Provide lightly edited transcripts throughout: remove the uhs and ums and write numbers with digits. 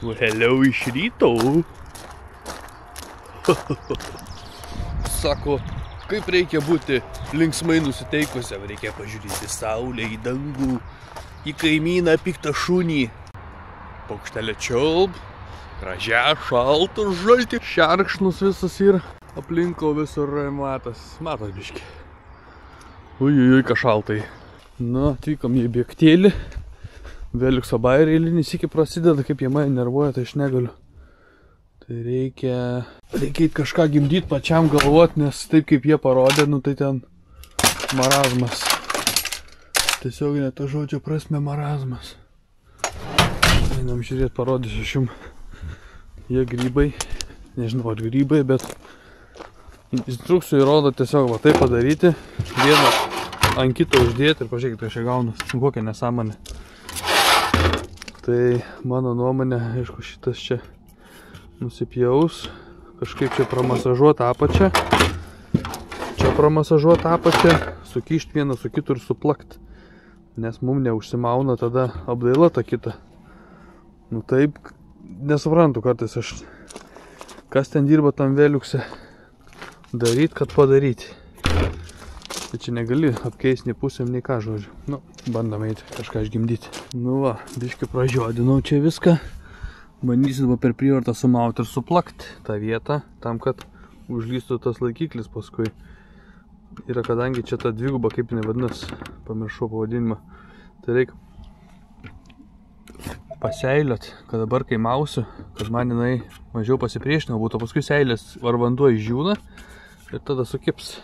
Hello iš ryto. Sako, kaip reikia būti linksmai nusiteikusiam, reikia pažiūrėti saulę į dangų, į kaimyną piktą šunį. Paukštelė čiulp, gražia, šalta, žalti. Šerkšnus visas ir aplinko visur matas biški. Ui, ką šaltai. Na, atvykom į objektėlį. Veliukso bairį eilinį sykį prasideda, kaip jie mane nervuoja, tai aš negaliu. Tai reikia kažką gimdyti pačiam galvot, nes taip kaip jie parodė, nu tai ten marazmas. Tiesiog ne to žodžio prasme marazmas. Einam žiūrėti, parodysiu aš jums. Jie grybai, nežinau ar grybai, bet instrukcijų rodo tiesiog va taip padaryti. Vieną ant kito uždėti ir pažiūrėkite, kai čia gaunas. Kokia nesąmonė. Tai mano nuomonė, aišku, šitas čia nusipjaus, kažkaip čia pramasažuoti apačią. Čia pramasažuoti apačią, sukišti vieną su kitu ir suplakti. Nes mum neužsimauna tada apdaila ta kita. Nu taip, nesuprantu kartais aš, kas ten dirba tam veliukse, daryt, kad padaryti. Tai čia negali apkeisti nei pusėm, nei ką žodžiu. Nu, bandom eiti kažką išgimdyti. Nu va, biškai pražiodinau čia viską. Bandysiu dabar per prievartą sumauti ir suplakti tą vietą, tam, kad užlystų tas laikiklis paskui. Ir kadangi čia ta dviguba, kaip jinai vadinas, pamiršau pavadinimą, tai reikia paseiliot, kad dabar kai mausiu, kad man jinai mažiau pasipriešinau būtų, paskui seilės ar vanduo išdžiūna ir tada sukips.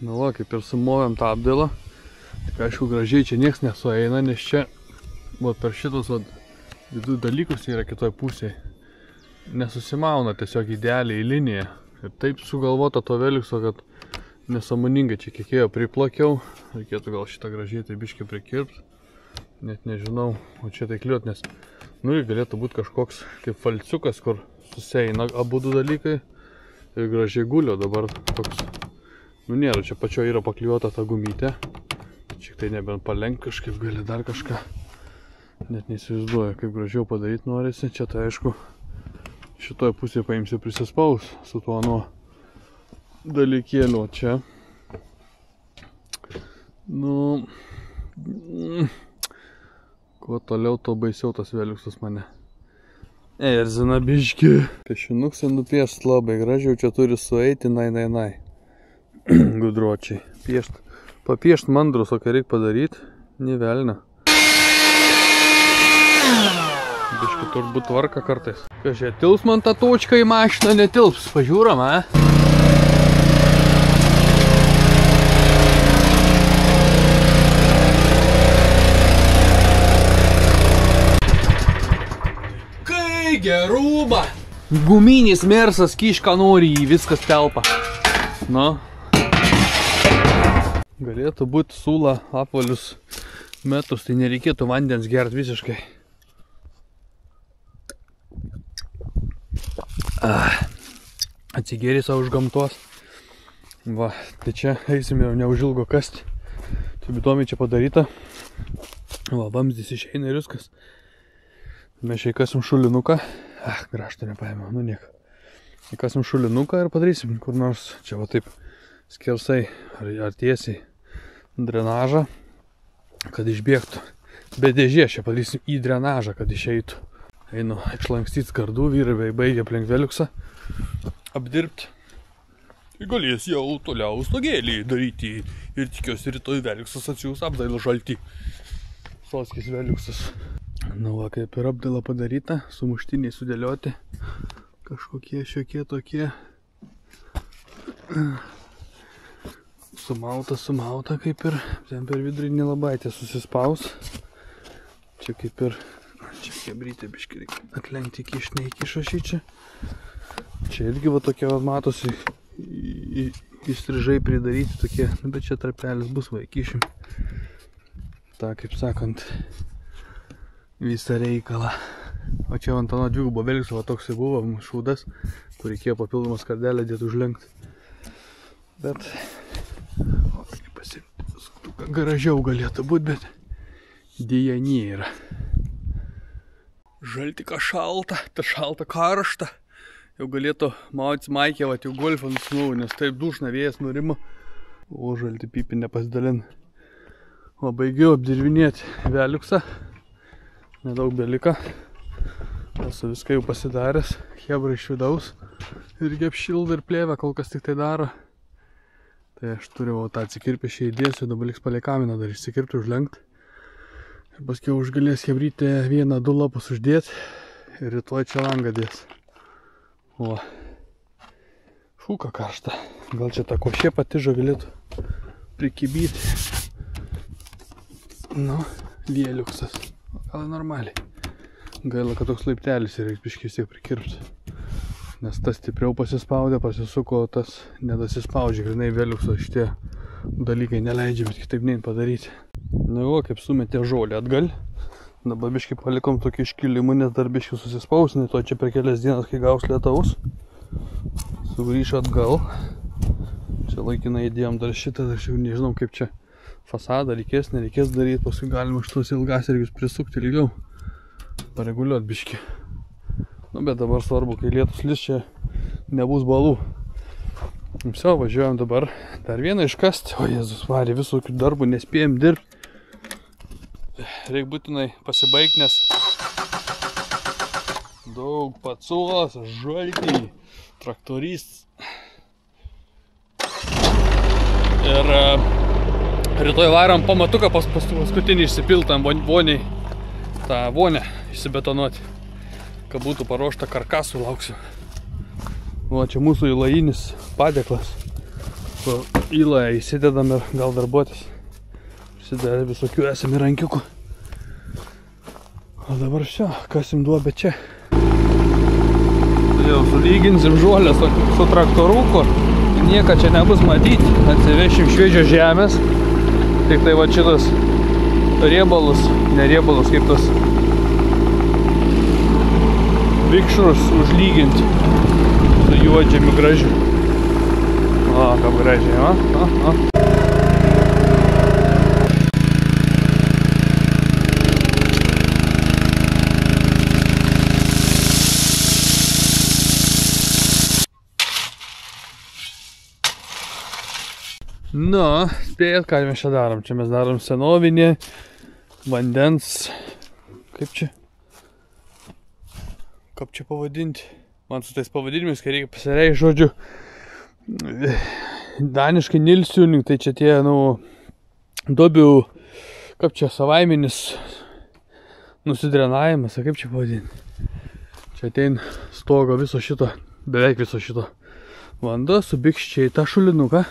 Nu va, kaip ir sumovėm tą apdailą. Tik aišku, gražiai čia nieks nesueina, nes čia per šitus vidų dalykus yra kitoj pusėje. Nesusimauna tiesiog idealiai į liniją. Ir taip sugalvota to veliukso, kad nesąmoningai čia kiekėjo priplakiau. Reikėtų gal šitą gražiai tai biškai prikirpt. Net nežinau, o čia tai kliuot, nes galėtų būti kažkoks kaip falciukas, kur susieina abudu dalykai ir gražiai gulio dabar toks. Nu nėra, čia pačio yra pakliuota ta gumytė. Šiek tai nebent palenk kažkaip, gali dar kažką. Net neįsivaizduoju, kaip gražiau padaryti norisi. Čia tai aišku, šitoje pusėje paimsiu prisispaus su tuo nuo dalykėliu. Čia. Nu, kuo toliau, to baisiau tas veliuksas mane erzina biški. Piešinuksai nupiešt labai gražiau, čia turi sueiti, nai. Gudročiai. Papiešt mandrus, o kai reikia padaryti, nevelna. Biškai turbūt tvarka kartais. Kažkai, tilps man tą točką į mašiną, netilps. Pažiūram, a? Kai gerūba! Guminis mersas kišką nori, į viskas telpa. Nu. Galėtų būti sūla apvalius metus, tai nereikėtų vandens gerti visiškai. Atsigėri savo už gamtos. Va, tai čia eisime jau neužilgo kasti. Taip įdomiai čia padaryta. Va, vamzdys išeina ir viskas. Mes čia įkasim šulinuką. Graštą nepaėmė, nu nieko. Įkasim šulinuką ir padarysim kur nors. Čia va taip skersai ar tiesiai drenažą, kad išbėgtų. Be dėžės čia padarysim į drenažą, kad išeitų. Einu išlankstyti skardų, vyrai baigia aplink veliuksą apdirbti. Ir galės jau toliau stogėlį daryti ir tikiuosi rytoj veliuksas atsiūs apdailą žaltį. Soskis veliuksas. Nu va, kaip ir apdaila padaryta, sumuštiniai sudėlioti. Kažkokie šiokie tokie. Sumauta kaip ir. Ten per vidurį nelabaitė susispaus. Čia kaip ir. Čia kebrytė biškai reikia atlenkti įkišti, neįkišo šį čia. Čia irgi va tokie va matosi įstrižai pridaryti tokie. Bet čia tarpelis bus, va įkišim. Ta kaip sakant visą reikalą. O čia ant ano dvigubo velgso toks buvo šūdas, kur reikėjo papildomą skardelę dėti užlenkti. Bet pasisuktuką gražiau galėtų būti, bet dėja nėra. Žaltika šalta, ta šalta karšta. Jau galėtų mautis maikė, va, jau golfą nusinau, nes taip dušna vėjas nurimo. O žalti pipį nepasidalin. O baigiau apdirvinėti veliuksą. Nedaug belika. Esu viską jau pasidaręs. Hebra iš vidaus. Irgi apšildą ir plėvę, kol kas tik tai daro. Tai aš turiu tą atsikirpę šią įdėsiu, dabar liks palei kaminą dar išsikirpti, užlenkti. Ir paskui užgalės hebrytę 1-2 lapus uždėti. Ir rytoj čia langą dės. O. Šūka karšta. Gal čia ta košė patiža galėtų prikibyti. Nu, lieliuksas. Gal normaliai. Gaila, kad toks laiptelis ir reikia biškį vis tiek prikirpti. Nes tas stipriau pasispaudė, pasisuko, tas nedasispaudžia. Grinai vėliukso šitie dalykai neleidžia, bet kitaip nein padaryti. Nu, o, kaip sumetė žolį atgal. Dabar biškį palikom tokį iškilimą, nes dar biškį susispausini. To čia per kelias dienas, kai gaus lietaus. Sugrįš atgal. Čia laikinai įdėjom dar šitą, aš jau nežinau, kaip čia fasadą reikės, nereikės daryti. Paskui galima šitos ilgasirgius prisukti ilgiau. Pareguliuot biškį. Nu, bet dabar svarbu, kai lietus lis, čia nebus balų. Viso, važiuojam dabar dar vieną iškasti. O Jėzus varė, visokių darbų nespėjom dirbti. Reikia būtinai pasibaigti, nes daug pacos, žaltį, traktoristas. Ir rytoj varom pamatuką paskutinį išsipiltam voniai, tą vonę išsibetonuoti, kad būtų paruošta karkasų, lauksim. O čia mūsų įlainis padėklas. Įląją įsidedam ir gal darbuotis. Prisideda visokių esami rankiukų. O dabar šio, kasim duobę čia. Jau sulyginsim žuolę su traktoruku. Nieka čia nebus matyti. Atsivešim šviežios žemės. Tik tai va šitas riebalus, neriebalus, kaip tas vikšrus užlyginti su juodžiami gražiu. O, kaip gražiai, o. Nu, spėjat, ką mes čia darom. Čia mes darom senovinį vandens, kaip čia pavadinti. Man su tais pavadinimais, kai reikia pasireikšti, žodžiu, daniškai nilsiuning, tai čia tie, nu, duobių, kaip čia savaiminis nusidrenavimas, kaip čia pavadinti. Čia atein stogo viso šito, beveik viso šito vanduo, subikščiai tą šulinuką.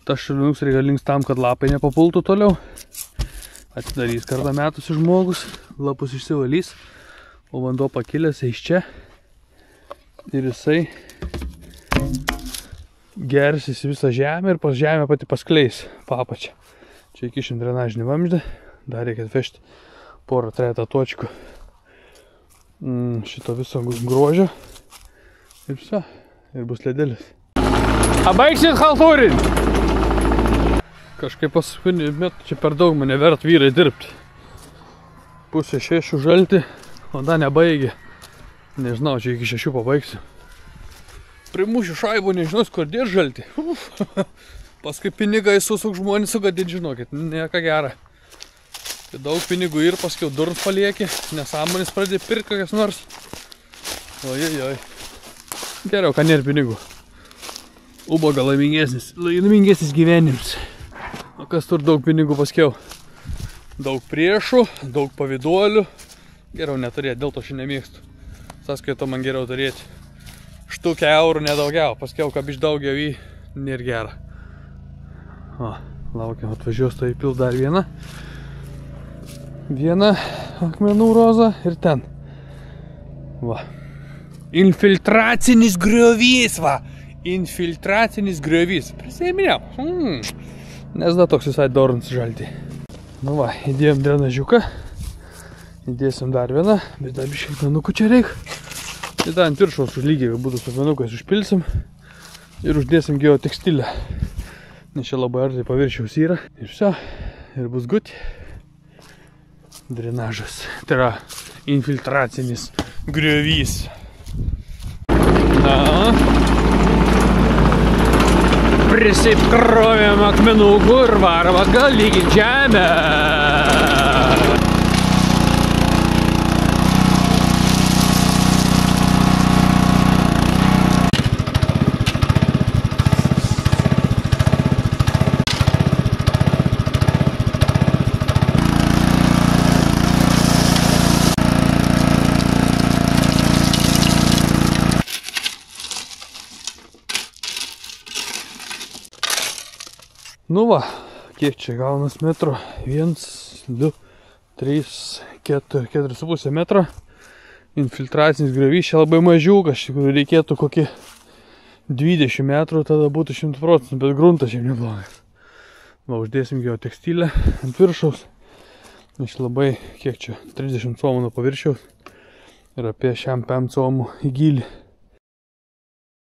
Tas šulinuks reikalingas tam, kad lapai nepapultų toliau. Atidarys kartą metusi žmogus, lapus išsivalys, o vanduo pakilęs iš čia. Ir jisai gersis visą žemę ir pas žemę pati paskleis papačią. Čia įkišim drenažinį vamždę, dar reikia atvežti porą trejetą točkų šito viso grožio. Ir viso, ir bus ledelis. Baigsit haltūrinti! Kažkaip paskutinį metų čia per daug mane vert vyrai dirbti. Pusė 6 žalti, o dar nebaigė. Nežinau, čia iki 6 pabaigsiu. Primušiu šaibų, nežinau, kur dėt žalti. Paskui pinigai susuk žmonės sugadint, žinokit, nieka gera. Tai daug pinigų ir paskui durns palieki, nesąmonės pradė pirkti kokias nors. Ojojoj. Geriau, kad nėra pinigų. Ubaga laimingesnis gyvenims. O kas tur daug pinigų paskiau? Daug priešų, daug paviduolių. Geriau neturėti, dėl to aš nemėgstu. Sąskaito man geriau turėti štukę eurų, nedaugiau. Paskiau, kad iš daugiau į nėra gera. O, laukiam, atvažiuos tai įpilt dar vieną. Vieną akmenų rozą ir ten. Va. Infiltracinis griovys, va. Infiltracinis griovys. Prisėminėjau. Nes da toks visai dornas žaltį. Nu va, įdėjom drenažiuką. Įdėsim dar vieną, bet dar biškai akmenukų čia reik. Tai dar ant viršaus lygiai būtų su akmenukais užpilsim ir uždėsim geotekstilę. Nes čia labai artai paviršiaus yra. Ir viso, ir bus gut. Drenažas. Tai yra infiltracinis griovys. Na. Prisipkrovėm akmenukų ir varom atgal lygint žemę. Nu va, kiek čia gaunas metro? 1, 2, 3, 4,5 metro. Infiltracinis griovys čia labai mažiukas, iš tikrųjų reikėtų kokį 20 metrų, tada būtų 100%, bet gruntas šiaip neblogas. Va, uždėsim geotekstilę ant viršaus. Iš labai, kiek čia, 30 cm nuo paviršiaus ir apie 5 cm į gylį.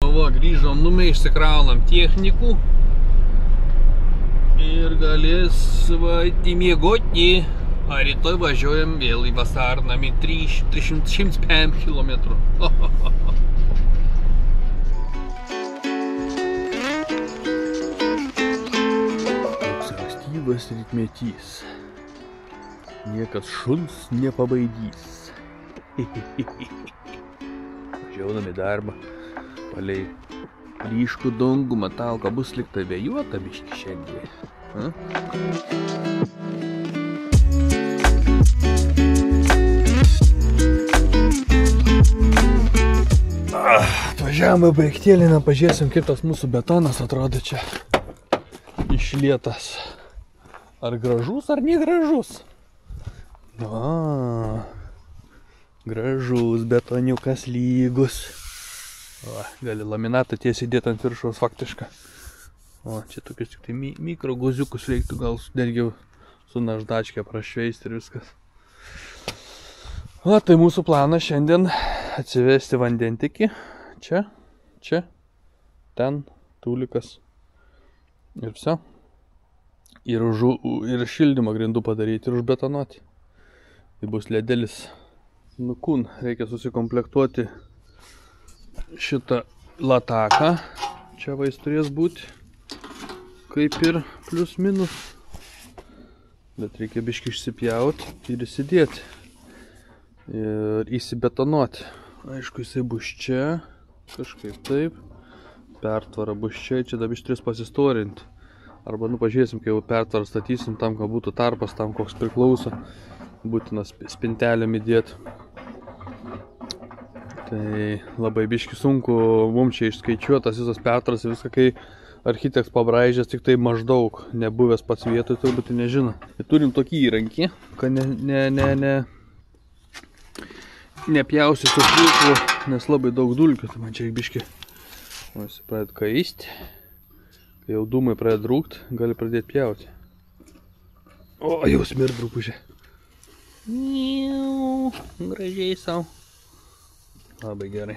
Va, grįžom numė, išsikraunam technikų. Ir galės įmiegoti, a rytoj važiuojam vėl į vasarnamį 305 km. Toks ankstyvas rytmetys. Niekas šuns nepabaidys. Važiaunam į darbą, palei ryškų dangų, matau, kad bus likta vėjuota biškį šiandien. Atvažiavome baigtėlinę, pažiūrėsim, kaip tas mūsų betonas atrodo čia išlietas. Ar gražus, ar negražus? Gražus betoniukas lygus. Gali laminatą tiesiai dėti ant viršaus faktiškai. O, čia tokius tik tai mikro guziukus reiktų gal netgi su našdačkė prašveisti ir viskas. O, tai mūsų planas šiandien atsivesti vandentikį. Čia, ten, tūlikas. Ir viso. Ir šildymą grindų padaryti ir užbetonuoti. Tai bus ledelis. Nukūn, reikia susikomplektuoti šitą lataką. Čia vais turės būti. Kaip ir plius minus. Bet reikia biškį išsipjauti ir įsidėti. Ir įsibetonuoti. Aišku, jisai bus čia. Kažkaip taip. Pertvara bus čia. Čia dar biškį turės pasistorinti. Arba, pažiūrėsim, kai jau pertvarą statysim tam, kad būtų tarpas, tam, koks priklauso. Būtinas spintelėm įdėti. Tai labai biški sunku mums čia išskaičiuotas visas pertvaras ir viską, kai architektas pabraižęs tik tai maždaug, nebuvęs pats vietoj, turbūt nežino. Ir turim tokį įrankį, kad nepjausiu su pjūklu, nes labai daug dulkių, tai man čia biški pradėt kaisti. Kai jau dūmai pradėt rūkt, gali pradėti pjauti. O, jau smird rūpužė. Gražiai savo. Labai gerai.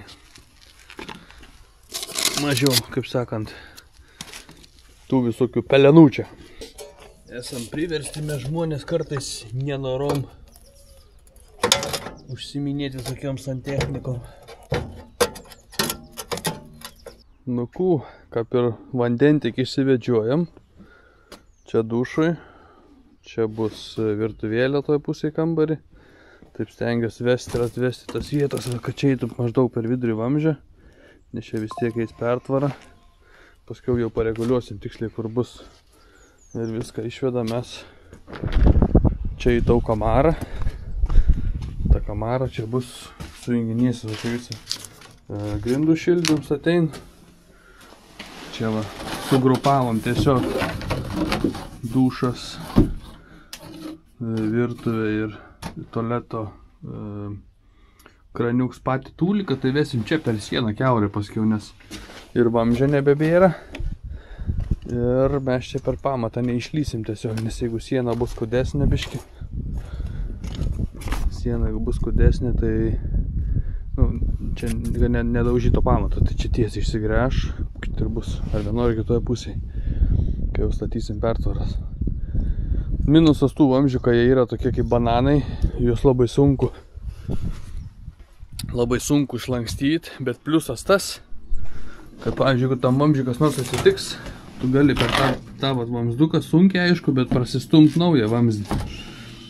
Mažiau, kaip sakant, tų visokių pelenų čia. Esam priversti mes žmonės kartais nenorom užsiminėti visokiom santechnikom. Nukų, kaip ir vandentikį išsivedžiojam. Čia dušui. Čia bus virtuvėlė toj pusėje kambarį. Taip stengiuosi vesti ir atvesti tas vietas, kad čia eitų maždaug per vidurį vamzdžio, nes čia vis tiek eis pertvara. Paskiau jau pareguliuosim tiksliai, kur bus. Ir viską išvedam mes čia į tau kamarą. Ta kamara čia bus sujunginėsis, čia visą grindų šildymus atein. Čia va, sugrupavom tiesiog dušas, virtuvė ir tualeto kraniuks patį tūliką, tai vesim čia per sieną kiaurę paskiau, nes ir vamzdžio nebebėra. Ir mes čia per pamatą neišlysim tiesiog, nes jeigu siena bus kudesnė biški, siena, jeigu bus kudesnė, tai čia nedaužyto pamato, tai čia tiesiai išsigręš ir bus ar vienoje ar kitoje pusėje, kai jau statysim pertvaras. Minusas tų vamzdžių, kai jie yra tokie kaip bananai, juos labai sunku išlankstyti, bet pliusas tas, kad, pavyzdžiui, jeigu tam vamzdžiui kas nors atsitiks, tu gali per tą vamzduką sunkiai, aišku, bet prasistumt naują vamzdį.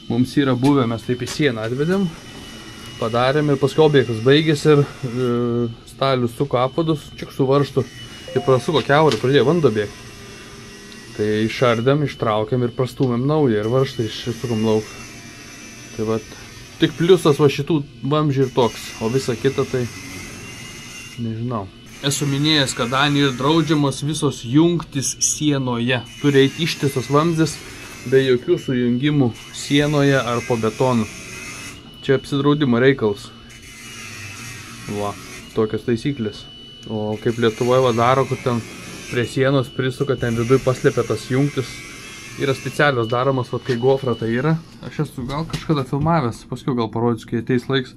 Mums yra buvę, mes taip į sieną atvedėm, padarėm ir paskui objektas baigėsi ir stalius suko apvadus, čik su varžtu ir prasuko kiaurį, pradėjo vanduo bėgti. Tai išardėm, ištraukėm ir prastūmėm naują ir varžtą išsukom lauk. Tai va, tik pliusas va šitų vamzdžių ir toks, o visa kita tai nežinau. Esu minėjęs, kad Danijoje draudžiamos visos jungtis sienoje. Turi eiti ištisas vamzdis be jokių sujungimų sienoje ar po betonu. Čia apsidraudimo reikalas. Va, tokios taisyklės. O kaip Lietuvoje va daro, kur ten prie sienos prisuka, ten viduj paslėpia tas jungtis. Yra specialios daromas, va kai gofra tai yra. Aš esu gal kažkada filmavęs, paskui gal parodysiu, kai ateis laiks.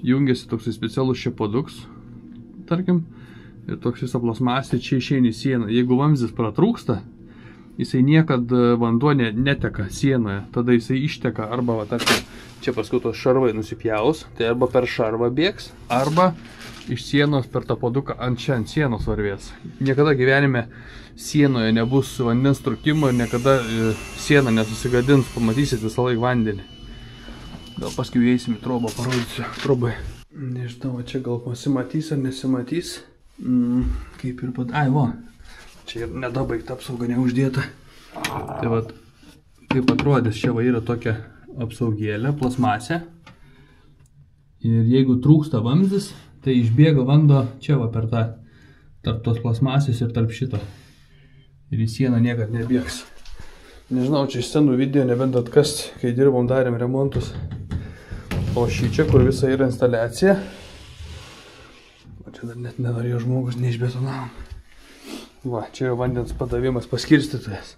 Jungiasi toksai specialus šepoduks, tarkim, ir toks visą plasmasį čia išeini į sieną. Jeigu vamzdis pratrūksta, jisai niekad vanduo neteka sienoje, tada jisai išteka arba, va, tarkim, čia paskui tos šarvai nusipjaus, tai arba per šarvą bėgs, arba iš sienos per tą poduką ant sienos varvės. Niekada gyvenime sienoje nebus vandens trūkimo ir niekada siena nesusigadins, pamatysit visą laiką vandenį. Gal paskui eisim į trobą, parodysiu trobai. Nežinau, čia gal pasimatys ar nesimatys. Kaip ir ai, va. Čia ir nedabaigta apsauga neuždėta. Tai va, kaip atrodys, čia va yra tokia apsaugėlė, plasmasė. Ir jeigu trūksta vamzdis, tai išbėga vanduo čia va per tą, tarp tos plasmasės ir tarp šito. Ir į sieną niekad nebėgs. Nežinau, čia iš senų video nebent atkast, kai dirbom, darėm remontus. O šį čia, kur visa yra instaliacija. O čia dar net nenorėjo žmogus, neišbetonavom. Va, čia yra vandens padavimas paskirstytojas.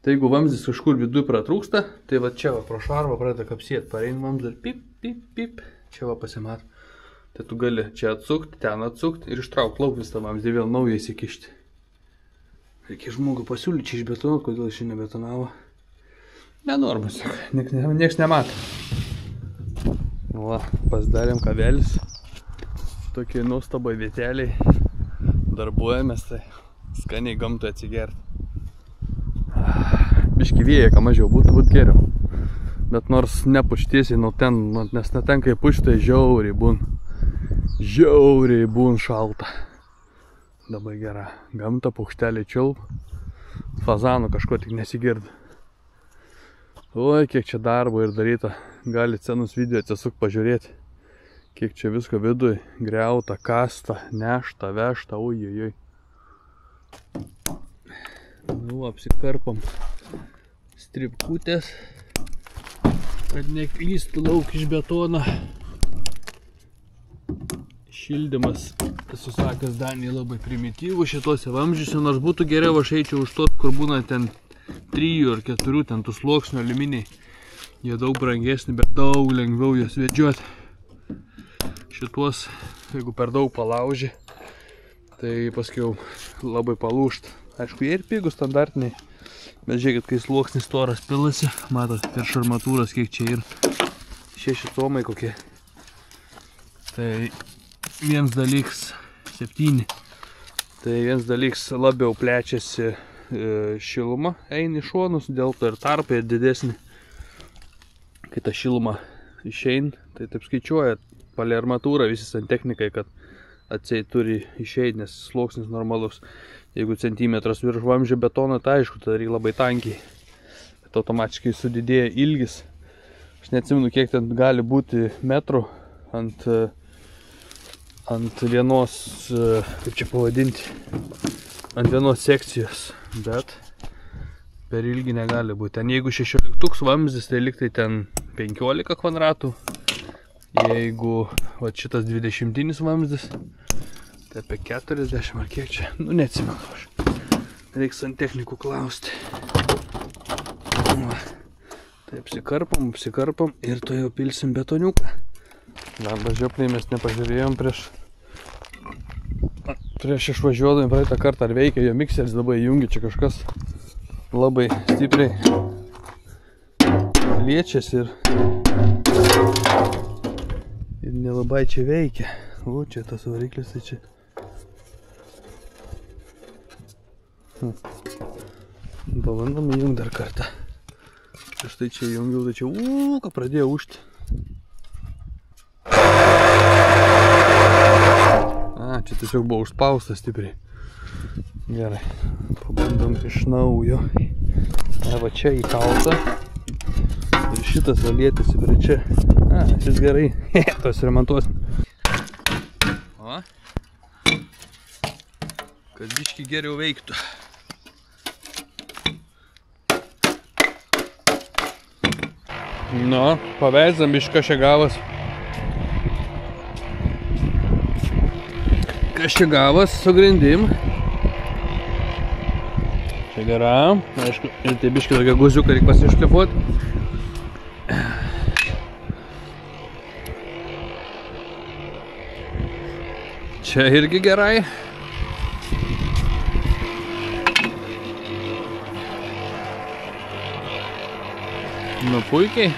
Tai jeigu vamzdis kažkur viduj pratrūksta, tai va čia va pro šarvą pradeda kapsėti, parein vamzdį ir pip, pip, pip, čia va pasimato. Tai tu gali čia atsukti, ten atsukti ir ištraukti lauk visą vamzdį, vėl naują įsikišti. Reikia žmogų pasiūlyti čia išbetonuoti, kodėl šį nebetonavo. Nenormas, nieks nemato. Va, pasidarėm kabelis. Tokie nuostabai vieteliai. Darbuojamės, tai skaniai gamtoje atsigerti. Biški vėja, ką mažiau būtų geriau. Bet nors nepučtiesiai nuo ten, nes ne ten kai puč, tai žiauriai būn šalta. Labai gera. Gamta, paukšteliai čiulp. Fazanų kažko tik nesigirdi. Oi, kiek čia darbo ir daryta. Galit senus video atsisuk pažiūrėti. Kiek čia visko viduj. Griauta, kasta, nešta, vežta. Oi. Nu, apsikarpam stripkutės, kad neklystų lauk iš betono. Šildymas, esu sakęs, Danijai labai primityvų šitose vamzdžiuose, nors būtų geriau aš eičiau už tos, kur būna ten 3 ar 4 ten tų sluoksnių aliuminiai. Jie daug brangesni, bet daug lengviau jas vedžiuoti. Šituos, jeigu per daug palauži, tai paskui jau labai palūžt. Aišku, jie ir pigų standartiniai, bet žiūrėkit, kai sluoksnis storas pilasi, matot, virš armatūros kiek čia ir 6 tomai kokie. Tai viens dalyks 7. Tai viens dalyks labiau plečiasi šiluma, eina į šonus, dėl to ir tarpai didesnį. Kai ta šiluma išeina, tai taip skaičiuoja palei armatūrą visi santechnikai, kad atseit turi išeiti, nes sluoksnis normalus. Jeigu centimetras virš vamzdžio betono, tai aišku, tai reikia labai tankiai. Bet automatiškai sudidėja ilgis. Aš neatsimenu, kiek ten gali būti metrų ant vienos, kaip čia pavadinti, ant vienos sekcijos, bet per ilgį negali būti. Ten jeigu 16 vamzdis, tai liktai ten 15 kvadratų. Jeigu va, šitas 20 vamzdis, tai apie 40 ar kiek čia, nu neatsimenu aš. Reiks ant technikų klausti. Va. Tai apsikarpam ir to jau pilsim betoniuką. Darbą žiopliai mes nepažiūrėjom prieš išvažiuodami praeitą kartą, ar veikia jo mikseris, dabar įjungi, čia kažkas labai stipriai liečiasi ir nelabai čia veikia. O, čia tas variklis, tai čia. Pabandom įjungti dar kartą. Štai čia įjungiau, tai čia, ką pradėjo ūžti. Čia tiesiog buvo užspaustas stipriai. Gerai, pabandom iš naujo. Va čia įkalta. Ir šitas valėtėsi prie čia. Šis gerai. Tos remontuosim. O. Kad biškį geriau veiktų. Nu, paveizam bišką čia gavas. Kas čia gavas su grindim. Čia gera. Aišku, ir tai biškį tokia guziuką reikia pasišlifuoti. Čia irgi gerai. Nu, puikiai.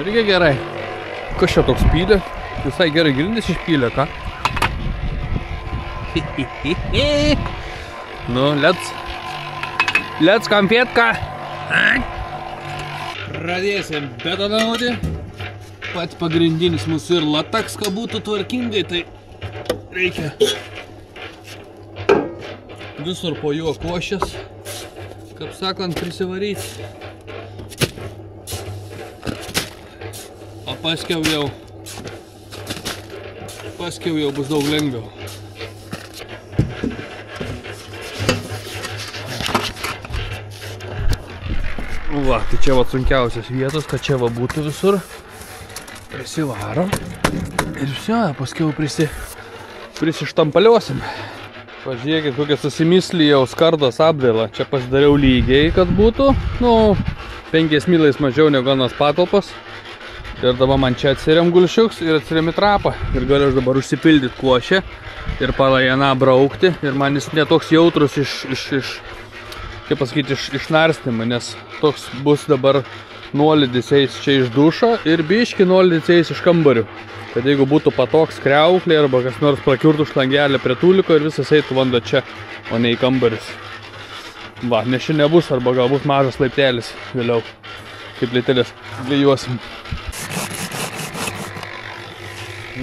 Irgi gerai. Kas čia toks pylė? Visai gerai grindis išpylė, ką? Nu, let's kampėtka. Pradėsim betonuoti. Pats pagrindinis mūsų ir lataks, kad būtų tvarkingai, tai reikia visur po juo košės, kaip sakant, prisivaryti. O paskiau jau bus daug lengviau. Va, tai čia va sunkiausias vietos, kad čia va būtų visur. Prisivarom. Ir viso, paskiau prisištampaliosim. Pažiūrėkit, kokia susimislį jau skardos apdaila. Čia pasidariau lygiai, kad būtų, 5 mylais mažiau negu anas patalpas. Ir dabar man čia atsiriam gulšiuks ir atsiriam į trapą. Ir galiu aš dabar užsipildyti košę ir palainą braukti. Ir man jis netoks jautrus kaip pasakyti, išnarstymą, nes toks bus dabar nuolydis eis čia iš dušo ir biški nuolydis eis iš kambarių. Kad jeigu būtų patoks kriauklė arba kas nors prakiurtų šlangelę prie tūliko ir visas eitų vanduo čia, o ne į kambarius. Va, nes čia nebus arba galbūt mažas laiptelis vėliau, kaip laiptelis glėjuosim.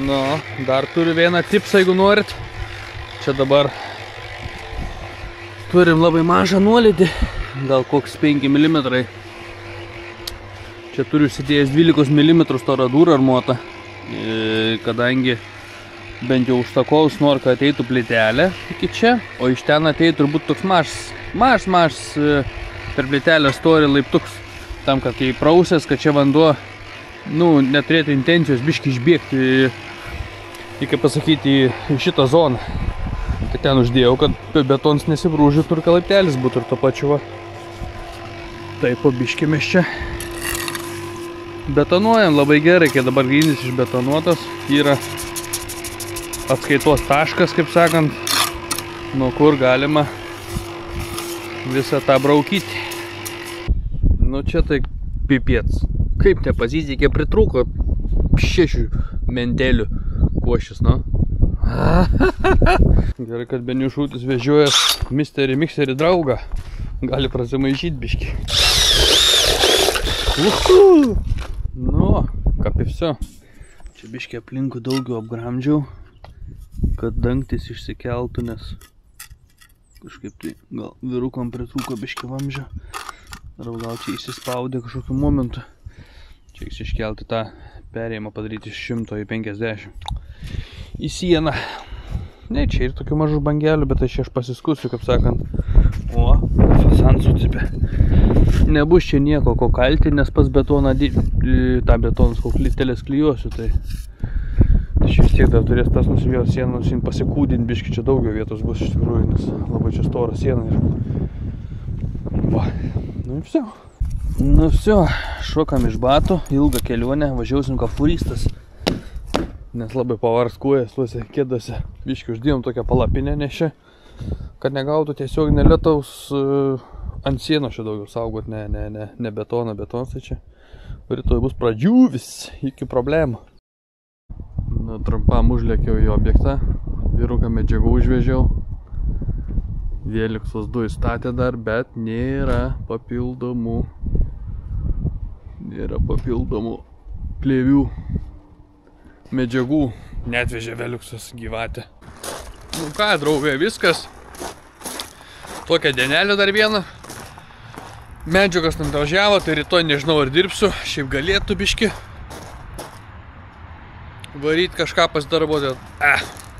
Nu, dar turiu vieną tipsą, jeigu norit. Čia dabar turim labai mažą nuolydį, gal koks 5 mm. Čia turiu įsidėjęs 12 mm storadūrą armuotą, kadangi bent jau užsakovus nori, kad ateitų plytelė iki čia, o iš ten ateitų turbūt toks mažas per plytelę storį laiptuks, tam, kad kai prausės, kad čia vanduo neturėtų intencijos biškį išbėgti kaip pasakyti, į šitą zoną. Tai ten uždėjau, kad betons nesibrūžytų ir laiptelis būtų ir to pačiu va. Taip, po biškį mes čia betonuojam labai gerai, kai dabar grindys išbetonuotas. Yra atskaitos taškas, kaip sakant, nuo kur galima visą tą braukyti. Nu čia tai pipiets. Kaip nepasisekė, pritrūko 6 mentelių košės, Gerai, kad Beniušutis vežiojas mikserį draugą. Gali prasimaišyti biškį. Nu, kaip ir viso. Čia biškį aplinkų daugiau apgramdžiau, kad dangtis išsikeltų, nes kažkaip tai gal vyrukom pritrūko biškį vamžio. Ar gal čia įsispaudė kažkokiu momentu. Čia iškelti tą perėjimą padaryti iš 100 į 50. Į sieną. Ne, čia ir tokių mažų bangelių, bet aš pasiskusiu, kaip sakant. O, fasan sucipė. Nebus čia nieko ko kalti, nes pas betoną, tą betonas koklitelės klijuosiu, tai Šiek tiek dar turės tas nusivėl sieną pasikūdinti, biški čia daugiau vietos bus iš tikrųjų, nes labai čia stora siena ir... Va, nu ir viso. Nu viso, šokam iš batų, ilgą kelionę, važiausim ką furistas. Nes labai pavarskojas tuose kėdose. Biški uždėjom tokią palapinę nešę, kad negautų tiesiog nelietaus ant sienos čia daugiau saugot, ne betoną, betonas tai čia. Rytoj bus pradžiūvis iki problemų. Nu, trumpam užlėkiau į objektą, vyruką medžiagų užvežiau. Vėliksus 2 įstatė dar, bet nėra papildomų plėvių medžiagų. Netvežė Veliuksus gyvatę. Nu ką, draugai, viskas. Tokią dienelę dar vieną. Medžiagas nantvažiavo, tai rytoj nežinau ar dirbsiu. Šiaip galėtų biški varyt kažką pasidarbuoti.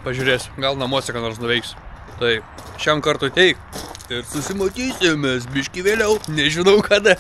Pažiūrėsiu, gal namuose ką nors nuveiksiu. Tai šiam kartui teik. Ir susimatysimės biški vėliau. Nežinau kada.